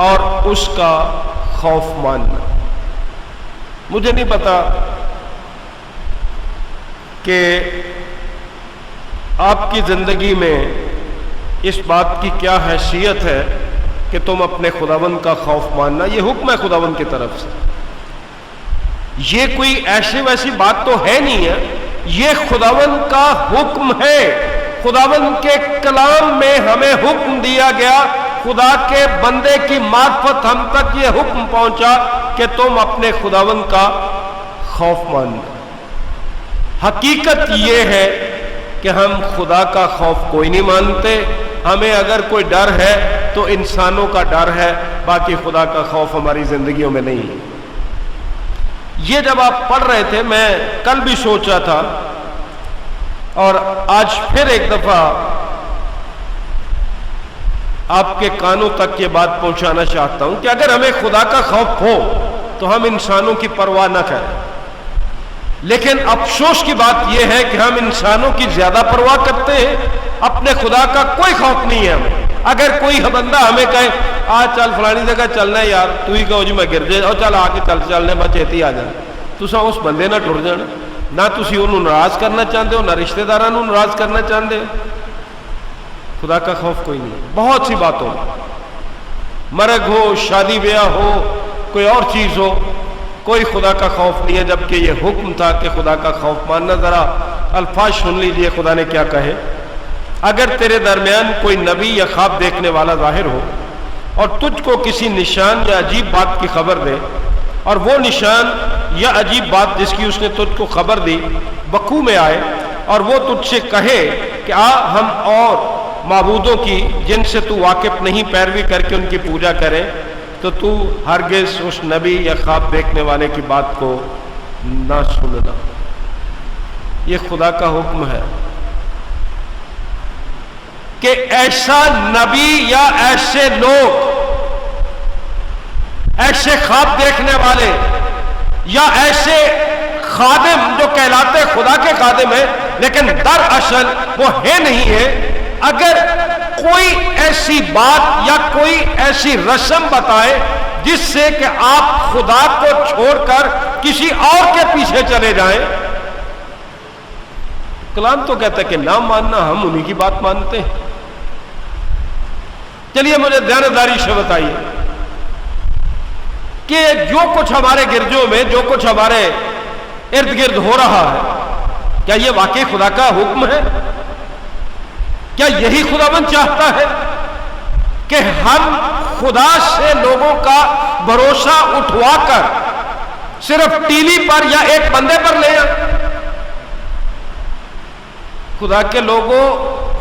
اور اس کا خوف ماننا. مجھے نہیں پتا کہ آپ کی زندگی میں اس بات کی کیا حیثیت ہے کہ تم اپنے خداوند کا خوف ماننا. یہ حکم ہے خداوند کی طرف سے. یہ کوئی ایسی ویسی بات تو ہے نہیں ہے, یہ خداوند کا حکم ہے. خداوند کے کلام میں ہمیں حکم دیا گیا, خدا کے بندے کی معرفت ہم تک یہ حکم پہنچا کہ تم اپنے خداوند کا خوف ماننا. حقیقت یہ ہے کہ ہم خدا کا خوف کوئی نہیں مانتے. ہمیں اگر کوئی ڈر ہے تو انسانوں کا ڈر ہے, باقی خدا کا خوف ہماری زندگیوں میں نہیں ہے. یہ جب آپ پڑھ رہے تھے میں کل بھی سوچا تھا اور آج پھر ایک دفعہ آپ کے کانوں تک یہ بات پہنچانا چاہتا ہوں کہ اگر ہمیں خدا کا خوف ہو تو ہم انسانوں کی پرواہ نہ کریں. لیکن افسوس کی بات یہ ہے کہ ہم انسانوں کی زیادہ پرواہ کرتے ہیں, اپنے خدا کا کوئی خوف نہیں ہے ہمیں. اگر کوئی بندہ ہمیں کہے آج چل فلانی جگہ چلنا ہے یار, تو ہی کہو جی میں گر جائے, اور چل آ کے چلنے میں چیتی آ جانا, تسا اس بندے نہ ٹر جانا. نہ تسی انہوں ناراض کرنا چاہتے ہو, نہ رشتہ داراں نوں ناراض کرنا چاہتے ہو. خدا کا خوف کوئی نہیں. بہت سی باتوں, مرگ ہو, شادی بیاہ ہو, کوئی اور چیز ہو, کوئی خدا کا خوف نہیں ہے. جبکہ یہ حکم تھا کہ خدا کا خوف ماننا. ذرا الفاظ سن لیجئے خدا نے کیا کہے. اگر تیرے درمیان کوئی نبی یا خواب دیکھنے والا ظاہر ہو اور تجھ کو کسی نشان یا عجیب بات کی خبر دے, اور وہ نشان یا عجیب بات جس کی اس نے تجھ کو خبر دی وقوع میں آئے, اور وہ تجھ سے کہے کہ آ ہم اور معبودوں کی جن سے تو واقف نہیں پیروی کر کے ان کی پوجا کریں, تو تو ہرگز اس نبی یا خواب دیکھنے والے کی بات کو نہ سننا. یہ خدا کا حکم ہے کہ ایسا نبی یا ایسے لوگ, ایسے خواب دیکھنے والے یا ایسے خادم جو کہلاتے خدا کے خادم ہیں لیکن دراصل وہ ہے نہیں ہے, اگر کوئی ایسی بات یا کوئی ایسی رسم بتائے جس سے کہ آپ خدا کو چھوڑ کر کسی اور کے پیچھے چلے جائیں. کلام تو کہتا ہے کہ نہ ماننا, ہم انہی کی بات مانتے ہیں. چلیے مجھے دیانتداری سے بتائیے کہ جو کچھ ہمارے گرجوں میں, جو کچھ ہمارے ارد گرد ہو رہا ہے, کیا یہ واقعی خدا کا حکم ہے؟ کیا یہی خداوند چاہتا ہے کہ ہم خدا سے لوگوں کا بھروسہ اٹھوا کر صرف ٹی وی پر یا ایک بندے پر لے آئیں؟ خدا کے لوگوں,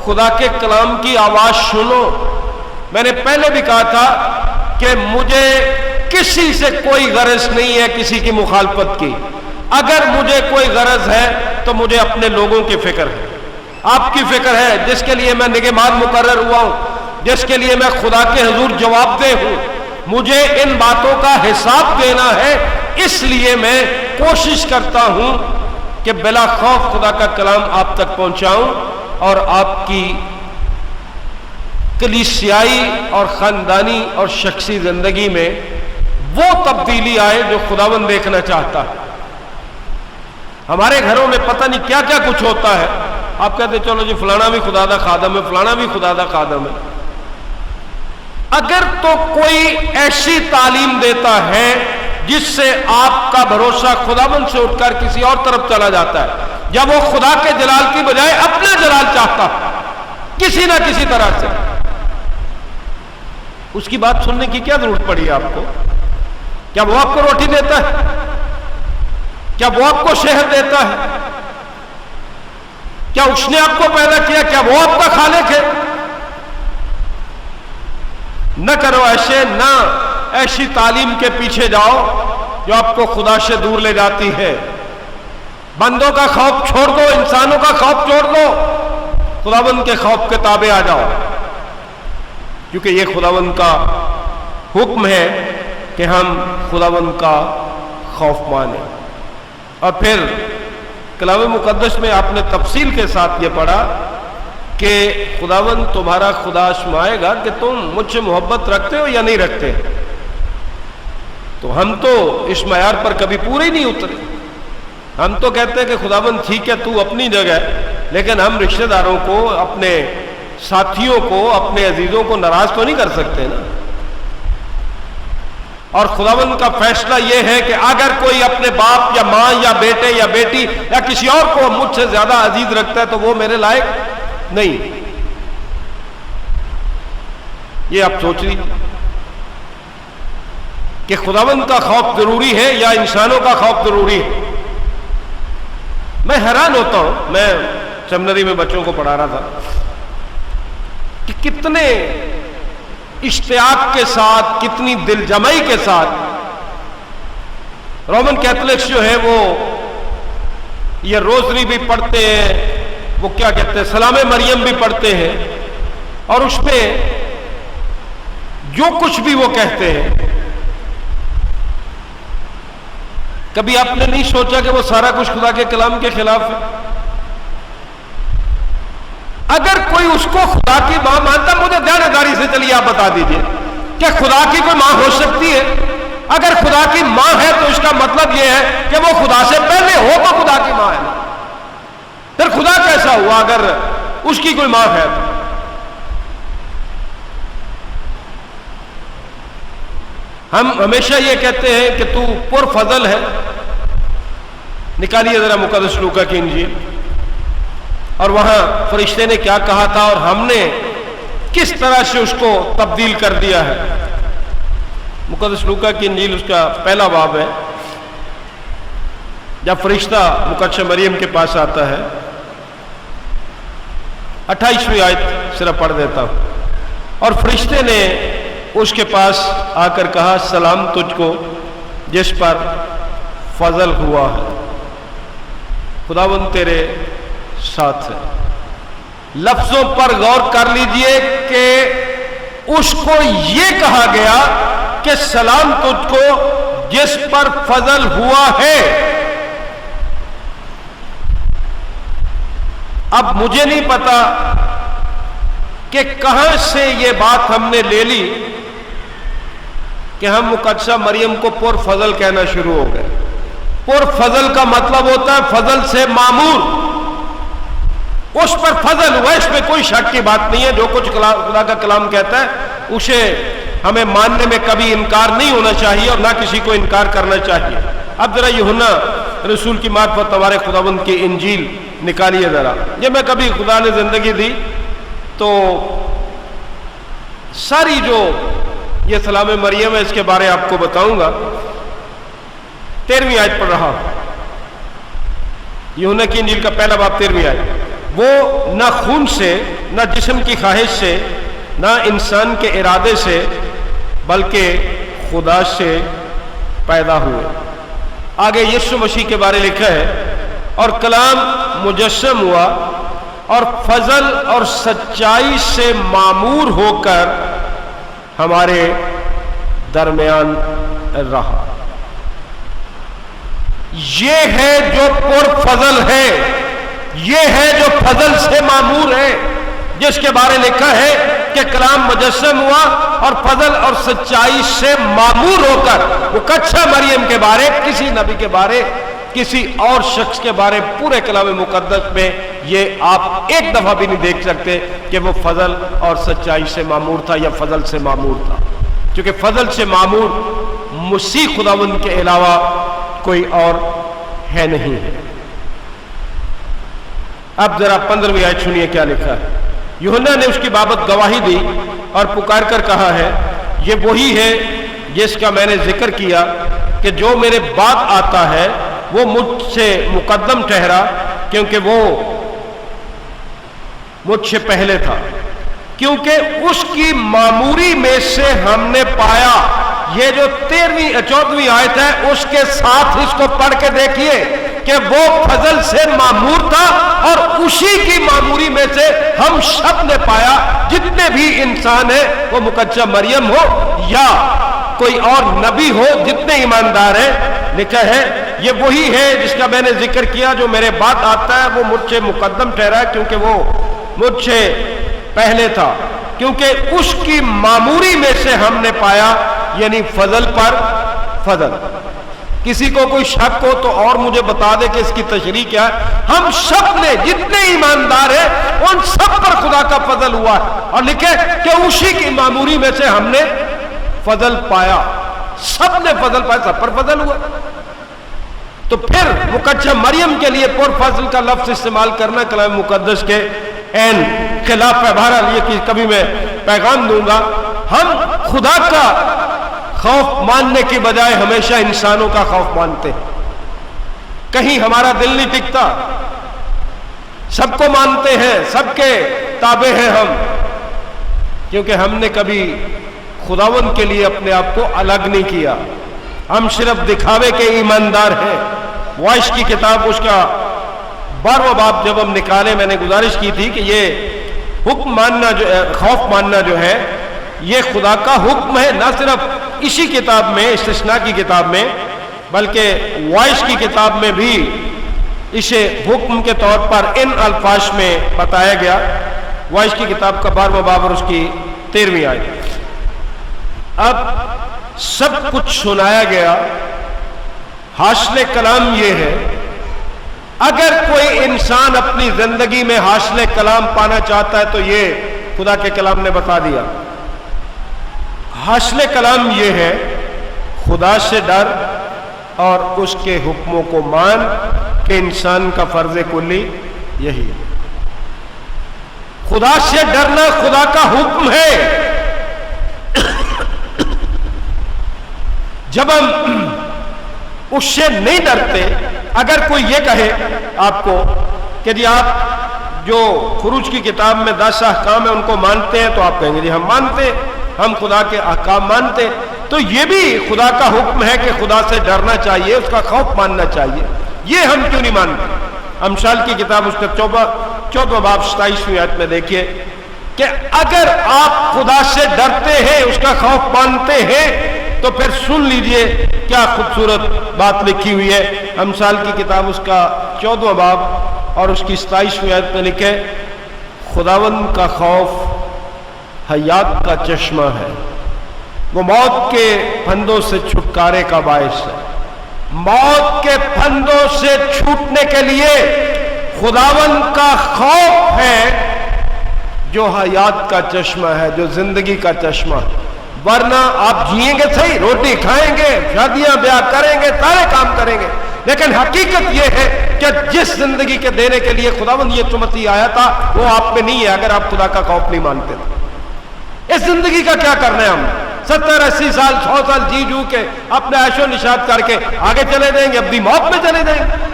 خدا کے کلام کی آواز سنو. میں نے پہلے بھی کہا تھا کہ مجھے کسی سے کوئی غرض نہیں ہے کسی کی مخالفت کی. اگر مجھے کوئی غرض ہے تو مجھے اپنے لوگوں کی فکر ہے, آپ کی فکر ہے, جس کے لیے میں نگہبان مقرر ہوا ہوں, جس کے لیے میں خدا کے حضور جواب دہ ہوں. مجھے ان باتوں کا حساب دینا ہے, اس لیے میں کوشش کرتا ہوں کہ بلا خوف خدا کا کلام آپ تک پہنچاؤں اور آپ کی کلیسیائی اور خاندانی اور شخصی زندگی میں وہ تبدیلی آئے جو خداوند دیکھنا چاہتا ہے. ہمارے گھروں میں پتہ نہیں کیا کیا کچھ ہوتا ہے. آپ کہتے چلو جی فلانا بھی خدا دا خادم ہے, فلانا بھی خدا دا خادم ہے. اگر تو کوئی ایسی تعلیم دیتا ہے جس سے آپ کا بھروسہ خداوند سے اٹھ کر کسی اور طرف چلا جاتا ہے, جب وہ خدا کے جلال کی بجائے اپنا جلال چاہتا کسی نہ کسی طرح سے, اس کی بات سننے کی کیا ضرورت پڑی ہے آپ کو؟ کیا وہ آپ کو روٹی دیتا ہے؟ کیا وہ آپ کو شہد دیتا ہے؟ کیا اس نے آپ کو پیدا کیا؟ کیا وہ آپ کا خالق ہے؟ نہ کرو ایسے, نہ ایسی تعلیم کے پیچھے جاؤ جو آپ کو خدا سے دور لے جاتی ہے. بندوں کا خوف چھوڑ دو, انسانوں کا خوف چھوڑ دو, خداوند کے خوف کے تابع آ جاؤ, کیونکہ یہ خداوند کا حکم ہے کہ ہم خداوند کا خوف مانیں. اور پھر کلام مقدس میں آپ نے تفصیل کے ساتھ یہ پڑھا کہ خداوند تمہارا خدا آزمائے گا کہ تم مجھ سے محبت رکھتے ہو یا نہیں رکھتے، تو ہم تو اس معیار پر کبھی پورے ہی نہیں اترے. ہم تو کہتے ہیں کہ خداوند ٹھیک ہے تو اپنی جگہ ہے، لیکن ہم رشتہ داروں کو، اپنے ساتھیوں کو، اپنے عزیزوں کو ناراض تو نہیں کر سکتے نا. اور خداوند کا فیصلہ یہ ہے کہ اگر کوئی اپنے باپ یا ماں یا بیٹے یا بیٹی یا کسی اور کو مجھ سے زیادہ عزیز رکھتا ہے تو وہ میرے لائق نہیں. یہ آپ سوچ لیجیے کہ خداوند کا خوف ضروری ہے یا انسانوں کا خوف ضروری ہے. میں حیران ہوتا ہوں، میں سیمنری میں بچوں کو پڑھا رہا تھا کہ کتنے اشتیاق کے ساتھ، کتنی دل جمعی کے ساتھ رومن کیتھولکس جو ہے وہ یہ روزری بھی پڑھتے ہیں، وہ کیا کہتے ہیں، سلام مریم بھی پڑھتے ہیں، اور اس میں جو کچھ بھی وہ کہتے ہیں، کبھی آپ نے نہیں سوچا کہ وہ سارا کچھ خدا کے کلام کے خلاف ہے؟ اگر کوئی اس کو خدا کی ماں مانتا، مجھے دیانتداری سے چلیے آپ بتا دیجئے کہ خدا کی کوئی ماں ہو سکتی ہے؟ اگر خدا کی ماں ہے تو اس کا مطلب یہ ہے کہ وہ خدا سے پہلے ہو تو خدا کی ماں ہے. پھر خدا کیسا ہوا اگر اس کی کوئی ماں ہے؟ ہم ہمیشہ یہ کہتے ہیں کہ تو پر فضل ہے. نکالیے ذرا مقدس لوکا کی انجیل، اور وہاں فرشتے نے کیا کہا تھا اور ہم نے کس طرح سے اس کو تبدیل کر دیا ہے. مقدس لوکا کی انجیل اس کا پہلا باب ہے. جب فرشتہ مقدس مریم کے پاس آتا ہے، 28ویں آیت صرف پڑھ دیتا ہوں. اور فرشتے نے اس کے پاس آ کر کہا، سلام تجھ کو جس پر فضل ہوا ہے، خداوند تیرے ساتھ ہے. لفظوں پر غور کر لیجئے کہ اس کو یہ کہا گیا کہ سلام تجھ کو جس پر فضل ہوا ہے. اب مجھے نہیں پتا کہ کہاں سے یہ بات ہم نے لے لی کہ ہم مقدسہ مریم کو پر فضل کہنا شروع ہو گئے. پر فضل کا مطلب ہوتا ہے فضل سے معمور. اس پر فضل ہوا، اس میں کوئی شک کی بات نہیں ہے. جو کچھ خدا کا کلام کہتا ہے اسے ہمیں ماننے میں کبھی انکار نہیں ہونا چاہیے اور نہ کسی کو انکار کرنا چاہیے. اب ذرا یوحنا رسول کی معرفت ہمارے خداوند کی انجیل نکالیے ذرا. یہ میں کبھی خدا نے زندگی دی تو ساری جو یہ سلام مریم ہے اس کے بارے آپ کو بتاؤں گا. 13ویں آیت پڑھ رہا ہوں، یوحنا کی انجیل کا پہلا باب 13ویں آیت. وہ نہ خون سے، نہ جسم کی خواہش سے، نہ انسان کے ارادے سے، بلکہ خدا سے پیدا ہوئے. آگے یسوع مسیح کے بارے لکھا ہے، اور کلام مجسم ہوا اور فضل اور سچائی سے معمور ہو کر ہمارے درمیان رہا. یہ ہے جو پر فضل ہے، یہ ہے جو فضل سے معمور ہے، جس کے بارے لکھا ہے کہ کلام مجسم ہوا اور فضل اور سچائی سے معمور ہو کر. وہ مقدسہ مریم کے بارے، کسی نبی کے بارے، کسی اور شخص کے بارے پورے کلام مقدس میں یہ آپ ایک دفعہ بھی نہیں دیکھ سکتے کہ وہ فضل اور سچائی سے معمور تھا یا فضل سے معمور تھا. کیونکہ فضل سے معمور مسیح خداوند کے علاوہ کوئی اور ہے نہیں ہے. اب ذرا 15ویں آیت سنیے کیا لکھا ہے. یوحنا نے اس کی بابت گواہی دی اور پکار کر کہا ہے، یہ وہی ہے جس کا میں نے ذکر کیا کہ جو میرے بعد آتا ہے وہ مجھ سے مقدم ٹھہرا، کیونکہ وہ مجھ سے پہلے تھا. کیونکہ اس کی معموری میں سے ہم نے پایا. یہ جو 14ویں آیت ہے اس کے ساتھ اس کو پڑھ کے دیکھیے کہ وہ فضل سے معمور تھا اور اسی کی معموری میں سے ہم سب نے پایا. جتنے بھی انسان ہیں، وہ مقدسہ مریم ہو یا کوئی اور نبی ہو، جتنے ایماندار ہیں، لکھا ہے یہ وہی ہے جس کا میں نے ذکر کیا، جو میرے بعد آتا ہے وہ مجھ سے مقدم ٹھہرا ہے، کیونکہ وہ مجھ سے پہلے تھا، کیونکہ اس کی معموری میں سے ہم نے پایا، یعنی فضل پر فضل۔ کسی کو کوئی شک ہو تو اور مجھے بتا دے کہ اس کی تشریح کیا ہے۔ ہم سب نے جتنے ایماندار ہیں ان سب پر خدا کا فضل ہوا ہے، اور لکھے کہ اسی کی معموری میں سے ہم نے فضل پایا، سب نے فضل پایا، سب پر فضل ہوا۔ تو پھر مقدسہ مریم کے لیے پر فضل کا لفظ استعمال کرنا کلام مقدس کے عین خلاف ہے۔ بہرحال یہ کہ کبھی میں پیغام دوں گا، ہم خدا کا خوف ماننے کی بجائے ہمیشہ انسانوں کا خوف مانتے ہیں، کہیں ہمارا دل نہیں ٹکتا، سب کو مانتے ہیں، سب کے تابع ہیں ہم، کیونکہ ہم نے کبھی خداوند کے لیے اپنے آپ کو الگ نہیں کیا، ہم صرف دکھاوے کے ایماندار ہیں۔ وائس کی کتاب اس کا 12واں باب جب ہم نکالے، میں نے گزارش کی تھی کہ یہ حکم ماننا جو خوف ماننا جو ہے یہ خدا کا حکم ہے، نہ صرف اسی کتاب میں استثناء کی کتاب میں بلکہ وائس کی کتاب میں بھی اسے حکم کے طور پر ان الفاظ میں بتایا گیا۔ وائس کی کتاب کا 12واں باب اور اس کی 13ویں آیت۔ اب سب کچھ سنایا گیا، حاصل کلام یہ ہے، اگر کوئی انسان اپنی زندگی میں حاصل کلام پانا چاہتا ہے تو یہ خدا کے کلام نے بتا دیا۔ حاصل کلام یہ ہے، خدا سے ڈر اور اس کے حکموں کو مان، کہ انسان کا فرض کلی یہی ہے۔ خدا سے ڈرنا خدا کا حکم ہے۔ جب ہم اس سے نہیں ڈرتے، اگر کوئی یہ کہے آپ کو کہ جی آپ جو خروج کی کتاب میں 10 احکام ہیں ان کو مانتے ہیں، تو آپ کہیں گے جی ہم مانتے ہیں، ہم خدا کے احکام مانتے ہیں۔ تو یہ بھی خدا کا حکم ہے کہ خدا سے ڈرنا چاہیے، اس کا خوف ماننا چاہیے، یہ ہم کیوں نہیں مانتے؟ امثال کی کتاب اس کا 14واں باب 27ویں آیت میں دیکھیے کہ اگر آپ خدا سے ڈرتے ہیں، اس کا خوف مانتے ہیں، تو پھر سن لیجئے کیا خوبصورت بات لکھی ہوئی ہے۔ امثال کی کتاب اس کا 14واں باب اور اس کی 27ویں آیت میں لکھے، خداوند کا خوف حیات کا چشمہ ہے، وہ موت کے پھندوں سے چھٹکارے کا باعث ہے۔ موت کے پھندوں سے چھوٹنے کے لیے خداوند کا خوف ہے جو حیات کا چشمہ ہے، جو زندگی کا چشمہ ہے۔ ورنہ آپ جئیں گے صحیح، روٹی کھائیں گے، شادیاں بیاہ کریں گے، سارے کام کریں گے، لیکن حقیقت یہ ہے کہ جس زندگی کے دینے کے لیے خداوند یسوع مسیح آیا تھا وہ آپ میں نہیں ہے، اگر آپ خدا کا خوف نہیں مانتے تو۔ اس زندگی کا کیا کرنا ہے ہم؟ 70 80 سال 100 سال جی جو کے اپنے عیش و نشاط کر کے آگے چلے جائیں گے، اپنی موت میں چلے جائیں گے۔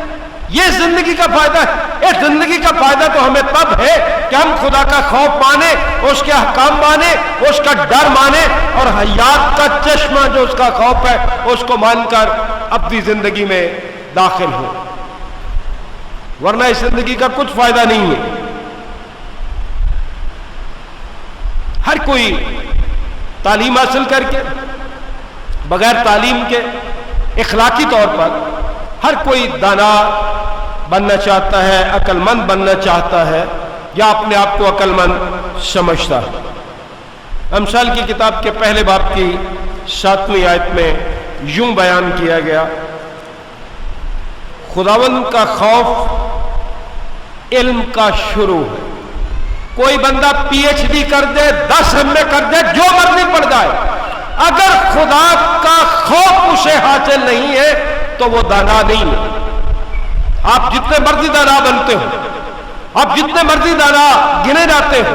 یہ زندگی کا فائدہ ہے؟ اس زندگی کا فائدہ تو ہمیں تب ہے کہ ہم خدا کا خوف مانیں، اس کے احکام مانیں، اس کا ڈر مانیں، اور حیات کا چشمہ جو اس کا خوف ہے اس کو مان کر اپنی زندگی میں داخل ہو، ورنہ اس زندگی کا کچھ فائدہ نہیں ہے۔ ہر کوئی تعلیم حاصل کر کے، بغیر تعلیم کے، اخلاقی طور پر ہر کوئی دانا بننا چاہتا ہے، عقل مند بننا چاہتا ہے، یا اپنے آپ کو عقل مند سمجھتا ہے۔ امثال کی کتاب کے پہلے باب کی 7ویں آیت میں یوں بیان کیا گیا، خداوند کا خوف علم کا شروع ہے۔ کوئی بندہ PhD کر دے، 10 MA کر دے، جو مرضی پڑھ جائے، اگر خدا کا خوف اسے حاصل نہیں ہے تو وہ دانا نہیں ہے۔ آپ جتنے مرضی دانا بنتے ہو، آپ جتنے مرضی دانا گنے جاتے ہو،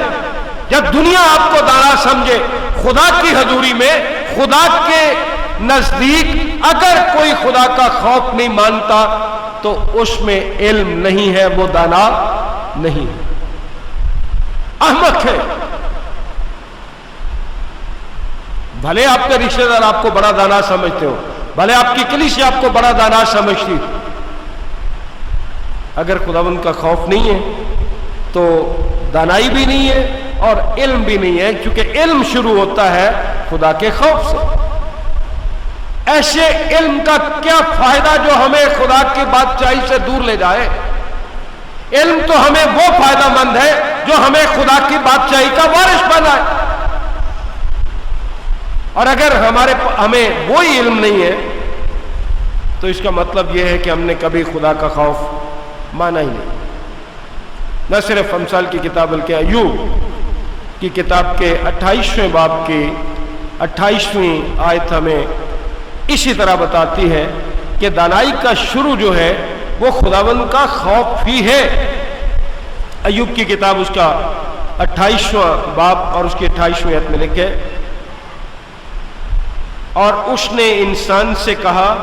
یا دنیا آپ کو دانا سمجھے، خدا کی حضوری میں، خدا کے نزدیک اگر کوئی خدا کا خوف نہیں مانتا تو اس میں علم نہیں ہے، وہ دانا نہیں ہے، احمق ہے۔ بھلے آپ کے رشتہ دار آپ کو بڑا دانا سمجھتے ہو، بھلے آپ کی کلیسیا آپ کو بڑا دانا سمجھتی، اگر خداوند کا خوف نہیں ہے تو دانائی بھی نہیں ہے اور علم بھی نہیں ہے، کیونکہ علم شروع ہوتا ہے خدا کے خوف سے۔ ایسے علم کا کیا فائدہ جو ہمیں خدا کی بادشاہی سے دور لے جائے؟ علم تو ہمیں وہ فائدہ مند ہے جو ہمیں خدا کی بادشاہی کا وارث بنائے. اور اگر ہمیں وہی علم نہیں ہے تو اس کا مطلب یہ ہے کہ ہم نے کبھی خدا کا خوف مانا ہی نہیں. نہ صرف امثال کی کتاب بلکہ ایوب کی کتاب کے 28ویں باب کی 28ویں آیت ہمیں اسی طرح بتاتی ہے کہ دانائی کا شروع جو ہے وہ خداوند کا خوف ہی ہے. ایوب کی کتاب اس کا 28واں باب اور اس کی 28ویں آیت میں لکھے، اور اس نے انسان سے کہا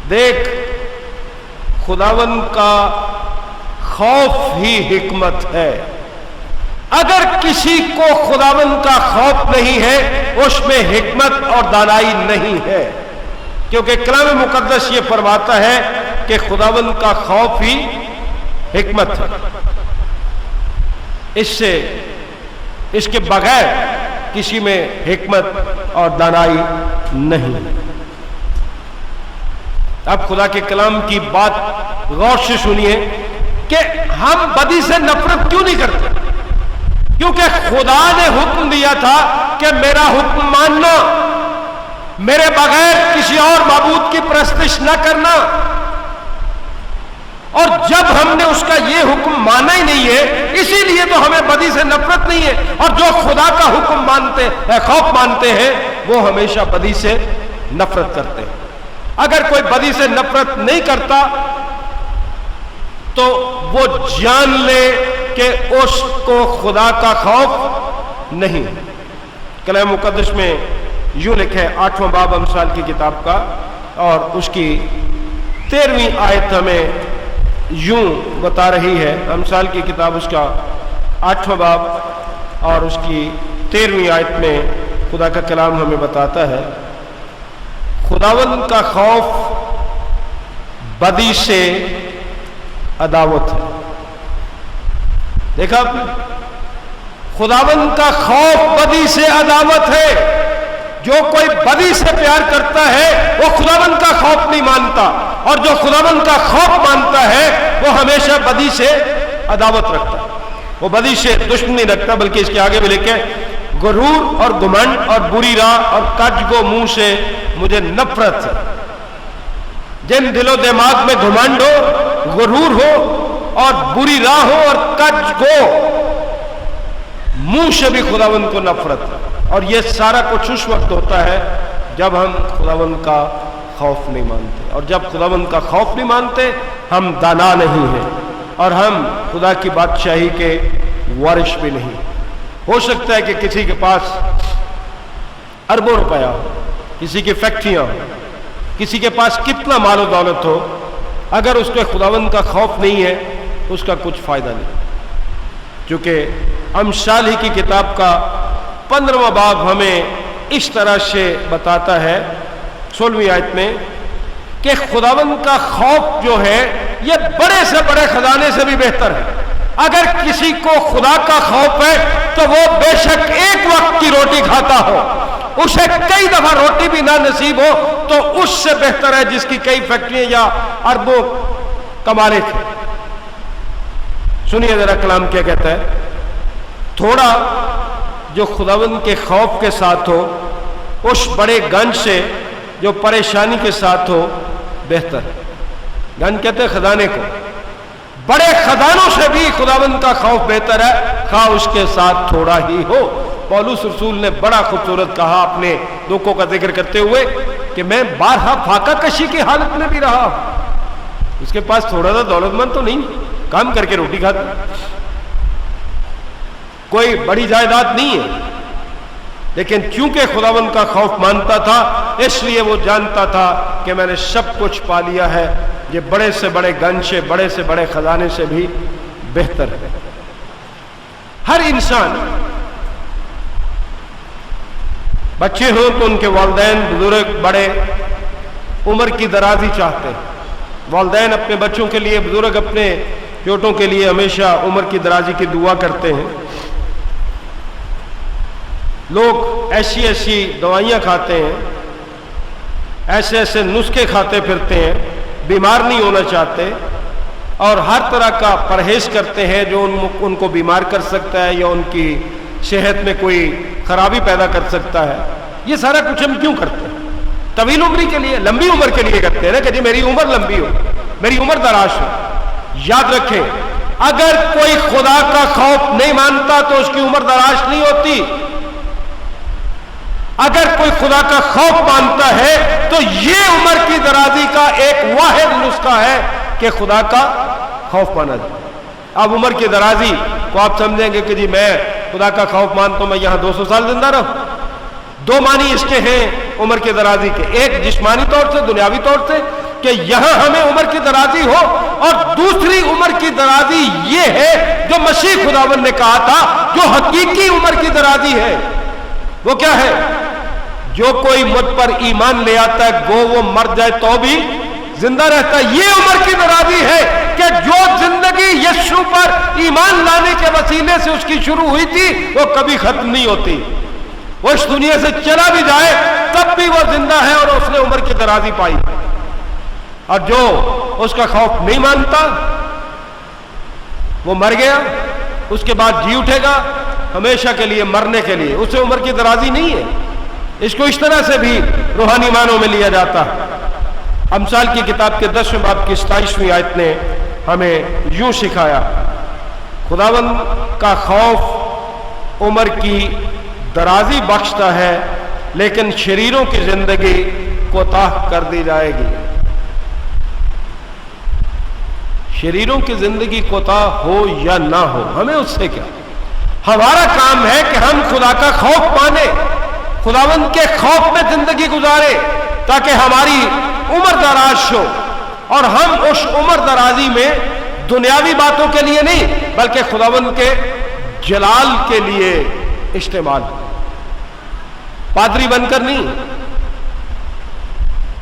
دیکھ خداوند کا خوف ہی حکمت ہے. اگر کسی کو خداوند کا خوف نہیں ہے اس میں حکمت اور دانائی نہیں ہے، کیونکہ کلام مقدس یہ فرماتا ہے کہ خداوند کا خوف ہی حکمت ہے. اس کے بغیر کسی میں حکمت اور دانائی نہیں. اب خدا کے کلام کی بات غور سے سنیے کہ ہم بدی سے نفرت کیوں نہیں کرتے؟ کیونکہ خدا نے حکم دیا تھا کہ میرا حکم ماننا، میرے بغیر کسی اور معبود کی پرستش نہ کرنا. اور جب ہم نے اس کا یہ حکم مانا ہی نہیں ہے، اسی لیے تو ہمیں بدی سے نفرت نہیں ہے. اور جو خدا کا حکم خوف مانتے ہیں وہ ہمیشہ بدی سے نفرت کرتے ہیں. اگر کوئی بدی سے نفرت نہیں کرتا تو وہ جان لے کہ اس کو خدا کا خوف نہیں. کلام مقدس میں یوں لکھے 8واں باب امثال کی کتاب کا اور اس کی 13ویں آیت ہمیں یوں بتا رہی ہے. امثال کی کتاب اس کا 8واں باب اور اس کی 13ویں آیت میں خدا کا کلام ہمیں بتاتا ہے خداوند کا خوف بدی سے عداوت ہے. دیکھا آپ نے، خداوند کا خوف بدی سے عداوت ہے. جو کوئی بدی سے پیار کرتا ہے وہ خداوند کا خوف نہیں مانتا، اور جو خداوند کا خوف مانتا ہے وہ ہمیشہ بدی سے عداوت رکھتا ہے. وہ بدی سے دشمنی رکھتا، بلکہ اس کے آگے بھی لکھے غرور اور گھمنڈ اور بری راہ اور کج گو منہ سے مجھے نفرت ہے. جن دل و دماغ میں گھمنڈ ہو، غرور ہو اور بری راہ ہو اور کج گو منہ سے بھی خداوند کو نفرت ہے. اور یہ سارا کچھ اس وقت ہوتا ہے جب ہم خداوند کا خوف نہیں مانتے. اور جب خداوند کا خوف نہیں مانتے ہم دانا نہیں ہیں اور ہم خدا کی بادشاہی کے وارث بھی نہیں. ہو سکتا ہے کہ کسی کے پاس اربوں روپیہ ہو، کسی کی فیکٹریاں ہو، کسی کے پاس کتنا مال و دولت ہو، اگر اس کے خداوند کا خوف نہیں ہے اس کا کچھ فائدہ نہیں. کیونکہ امثال ہی کی کتاب کا 15واں باب ہمیں اس طرح سے بتاتا ہے 16ویں آیت میں کہ خداوند کا خوف جو ہے یہ بڑے سے بڑے خزانے سے بھی بہتر ہے. اگر کسی کو خدا کا خوف ہے تو وہ بے شک ایک وقت کی روٹی کھاتا ہو، اسے کئی دفعہ روٹی بھی نہ نصیب ہو تو اس سے بہتر ہے جس کی کئی فیکٹریاں یا اربوں کمالے تھے. سنیے ذرا کلام کیا کہتا ہے. تھوڑا جو خداوند کے خوف کے ساتھ ہو اس بڑے گنج سے جو پریشانی کے ساتھ ہو بہتر. گنج کہتے ہیں خزانے کو. بڑے خزانوں سے بھی خداوند کا خوف بہتر ہے، خواہ اس کے ساتھ تھوڑا ہی ہو. پولس رسول نے بڑا خوبصورت کہا اپنے دکھوں کا ذکر کرتے ہوئے کہ میں بارہا فاقہ کشی کی حالت میں بھی رہا. اس کے پاس تھوڑا سا دولت مند تو نہیں، کام کر کے روٹی کھاتا، کوئی بڑی جائیداد نہیں ہے، لیکن چونکہ خداوند کا خوف مانتا تھا اس لیے وہ جانتا تھا کہ میں نے سب کچھ پا لیا ہے. یہ بڑے سے بڑے گنج سے، بڑے سے بڑے خزانے سے بھی بہتر ہے. ہر انسان، بچے ہوں تو ان کے والدین، بزرگ، بڑے عمر کی درازی چاہتے ہیں. والدین اپنے بچوں کے لیے، بزرگ اپنے بیٹوں کے لیے ہمیشہ عمر کی درازی کی دعا کرتے ہیں. لوگ ایسی ایسی دوائیاں کھاتے ہیں، ایسے ایسے نسخے کھاتے پھرتے ہیں، بیمار نہیں ہونا چاہتے، اور ہر طرح کا پرہیز کرتے ہیں جو ان کو بیمار کر سکتا ہے یا ان کی صحت میں کوئی خرابی پیدا کر سکتا ہے. یہ سارا کچھ ہم کیوں کرتے ہیں؟ طویل عمری کے لیے، لمبی عمر کے لیے کرتے ہیں نا، کہ جی میری عمر لمبی ہو، میری عمر دراز ہو. یاد رکھیں، اگر کوئی خدا کا خوف نہیں مانتا تو اس کی عمر دراز نہیں ہوتی. اگر کوئی خدا کا خوف مانتا ہے تو یہ عمر کی درازی کا ایک واحد نسخہ ہے کہ خدا کا خوف مانا جائے. اب عمر کی درازی کو آپ سمجھیں گے کہ جی میں خدا کا خوف مانتا ہوں، میں یہاں 200 سال زندہ رہوں. دو معنی اس کے ہیں عمر کی درازی کے، ایک جسمانی طور سے، دنیاوی طور سے کہ یہاں ہمیں عمر کی درازی ہو، اور دوسری عمر کی درازی یہ ہے جو مسیح خداوند نے کہا تھا جو حقیقی عمر کی درازی ہے. وہ کیا ہے؟ جو کوئی مجھ پر ایمان لے آتا ہے گو وہ مر جائے تو بھی زندہ رہتا ہے. یہ عمر کی درازی ہے کہ جو زندگی یسوع پر ایمان لانے کے وسیلے سے اس کی شروع ہوئی تھی وہ کبھی ختم نہیں ہوتی. وہ اس دنیا سے چلا بھی جائے تب بھی وہ زندہ ہے اور اس نے عمر کی درازی پائی. اور جو اس کا خوف نہیں مانتا وہ مر گیا، اس کے بعد جی اٹھے گا ہمیشہ کے لیے، مرنے کے لیے. اسے عمر کی درازی نہیں ہے. اس کو اس طرح سے بھی روحانی معنوں میں لیا جاتا. امثال کی کتاب کے 10ویں باب کی 27ویں آیت نے ہمیں یوں سکھایا، خداوند کا خوف عمر کی درازی بخشتا ہے لیکن شریروں کی زندگی کوتاہ کر دی جائے گی. شریروں کی زندگی کوتاہ ہو یا نہ ہو، ہمیں اس سے کیا؟ ہمارا کام ہے کہ ہم خدا کا خوف مانیں، خداوند کے خوف میں زندگی گزارے تاکہ ہماری عمر دراز ہو، اور ہم اس عمر درازی میں دنیاوی باتوں کے لیے نہیں بلکہ خداوند کے جلال کے لیے استعمال. پادری بن کر نہیں،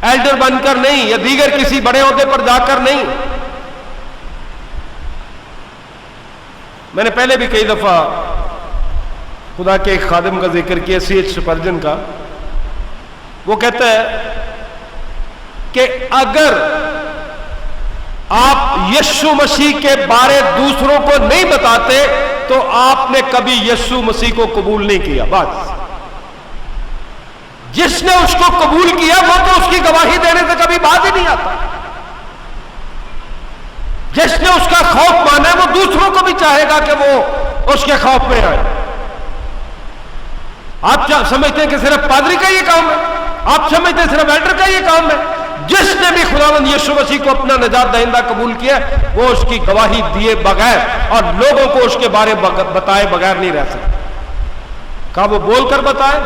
ایلڈر بن کر نہیں، یا دیگر کسی بڑے عہدے پر جا کر نہیں. میں نے پہلے بھی کئی دفعہ خدا کے ایک خادم کا ذکر کیا، C.H. سپرجن کا. وہ کہتا ہے کہ اگر آپ یسوع مسیح کے بارے دوسروں کو نہیں بتاتے تو آپ نے کبھی یسوع مسیح کو قبول نہیں کیا. بس جس نے اس کو قبول کیا وہ تو اس کی گواہی دینے سے کبھی بات ہی نہیں آتا. جس نے اس کا خوف مانا ہے وہ دوسروں کو بھی چاہے گا کہ وہ اس کے خوف میں آئے. آپ سمجھتے ہیں کہ صرف پادری کا یہ کام ہے؟ آپ سمجھتے ہیں صرف ایلڈر کا یہ کام ہے؟ جس نے بھی خداوند یسوع مسیح کو اپنا نجات دہندہ قبول کیا وہ اس کی گواہی دیے بغیر اور لوگوں کو اس کے بارے بتائے بغیر نہیں رہ سکتا. کہا وہ بول کر بتائے،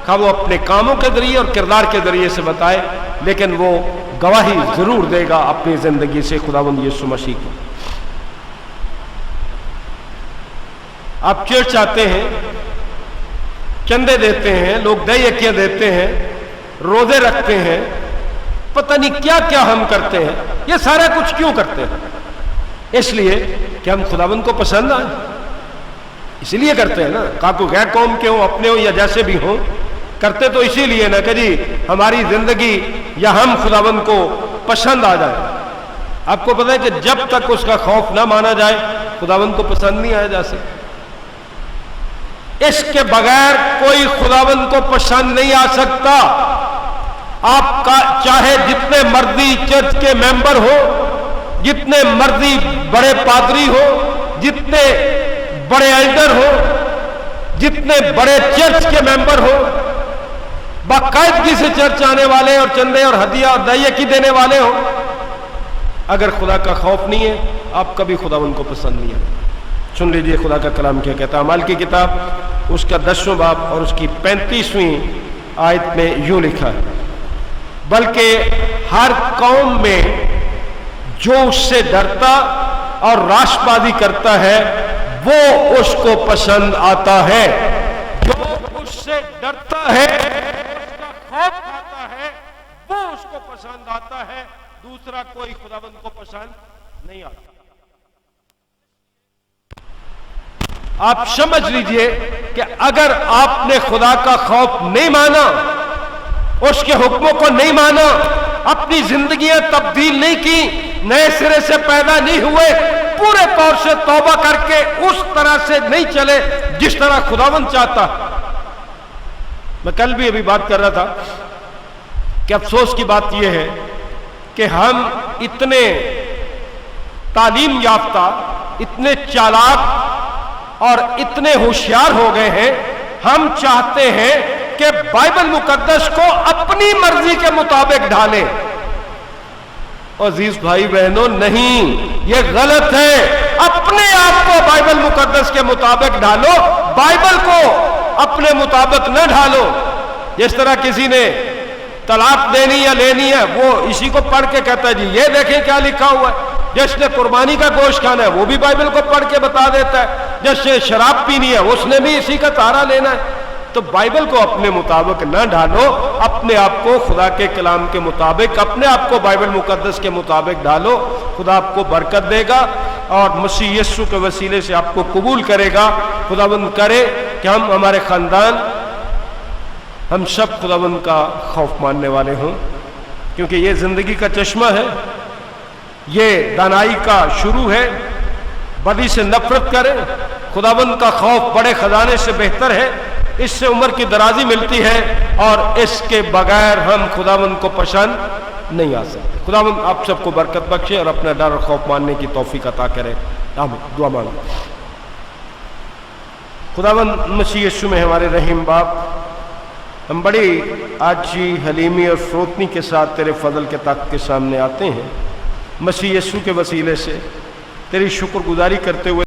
کہا وہ اپنے کاموں کے ذریعے اور کردار کے ذریعے سے بتائے، لیکن وہ گواہی ضرور دے گا اپنی زندگی سے خداوند یسوع مسیح کو. آپ چرچ آتے ہیں، چندے دیتے ہیں، لوگ دہ یکیاں دیتے ہیں، روزے رکھتے ہیں، پتہ نہیں کیا کیا ہم کرتے ہیں. یہ سارا کچھ کیوں کرتے ہیں؟ اس لیے کہ ہم خداوند کو پسند آئیں. اس لیے کرتے ہیں نا. کہا کوئی غیر قوم کے ہوں، اپنے ہوں یا جیسے بھی ہوں، کرتے تو اسی لیے نا کہ جی ہماری زندگی یا ہم خداوند کو پسند آ جائے. آپ کو پتہ ہے کہ جب تک اس کا خوف نہ مانا جائے خداوند کو پسند نہیں آیا جا سکتا. اس کے بغیر کوئی خداوند کو پسند نہیں آ سکتا. آپ کا چاہے جتنے مرضی چرچ کے ممبر ہو، جتنے مرضی بڑے پادری ہو، جتنے بڑے ایلڈر ہو، جتنے بڑے چرچ کے ممبر ہو، باقاعدگی سے چرچ آنے والے اور چندے اور ہدیہ اور دائیہ کی دینے والے ہو، اگر خدا کا خوف نہیں ہے آپ کبھی خداوند کو پسند نہیں ہے. سن لیجئے خدا کا کلام کیا کہتا ہے. اعمال کی کتاب اس کا 10واں باب اور اس کی 35ویں آیت میں یوں لکھا ہے، بلکہ ہر قوم میں جو اس سے ڈرتا اور راست بازی کرتا ہے وہ اس کو پسند آتا ہے. جو اس سے ڈرتا ہے، اس کا خوف کھاتا ہے، وہ اس کو پسند آتا ہے. دوسرا کوئی خداوند کو پسند نہیں آتا. آپ سمجھ لیجئے کہ اگر آپ نے خدا کا خوف نہیں مانا، اس کے حکموں کو نہیں مانا، اپنی زندگیاں تبدیل نہیں کی، نئے سرے سے پیدا نہیں ہوئے، پورے طور سے توبہ کر کے اس طرح سے نہیں چلے جس طرح خداوند چاہتا۔ میں کل بھی ابھی بات کر رہا تھا کہ افسوس کی بات یہ ہے کہ ہم اتنے تعلیم یافتہ، اتنے چالاک اور اتنے ہوشیار ہو گئے ہیں، ہم چاہتے ہیں کہ بائبل مقدس کو اپنی مرضی کے مطابق ڈھالیں۔ عزیز بھائی بہنوں، نہیں، یہ غلط ہے۔ اپنے آپ کو بائبل مقدس کے مطابق ڈھالو، بائبل کو اپنے مطابق نہ ڈھالو۔ جس طرح کسی نے طلاق دینی یا لینی ہے، وہ اسی کو پڑھ کے کہتا ہے جی یہ دیکھیں کیا لکھا ہوا ہے۔ جس نے قربانی کا گوشت کھانا ہے وہ بھی بائبل کو پڑھ کے بتا دیتا ہے۔ جس نے شراب پینی ہے اس نے بھی اسی کا سہارا لینا ہے۔ تو بائبل کو اپنے مطابق نہ ڈھالو، اپنے آپ کو خدا کے کلام کے مطابق، اپنے آپ کو بائبل مقدس کے مطابق ڈھالو۔ خدا آپ کو برکت دے گا اور مسیح یسوع کے وسیلے سے آپ کو قبول کرے گا۔ خداوند کرے کہ ہم، ہمارے خاندان، ہم سب خداوند کا خوف ماننے والے ہوں، کیونکہ یہ زندگی کا چشمہ ہے، یہ دانائی کا شروع ہے۔ بدی سے نفرت کریں، خداوند کا خوف بڑے خزانے سے بہتر ہے، اس سے عمر کی درازی ملتی ہے، اور اس کے بغیر ہم خداوند کو پسند نہیں آ سکتے۔ خداوند آپ سب کو برکت بخشے اور اپنا ڈر اور خوف ماننے کی توفیق عطا کرے۔ آمین۔ دعا مانگو۔ خداوند مسیح یسوع میں ہمارے رحیم باپ، ہم بڑی عاجزی، حلیمی اور فروتنی کے ساتھ تیرے فضل کے تخت کے سامنے آتے ہیں۔ مسیح یسوع کے وسیلے سے تیری شکر گزاری کرتے ہوئے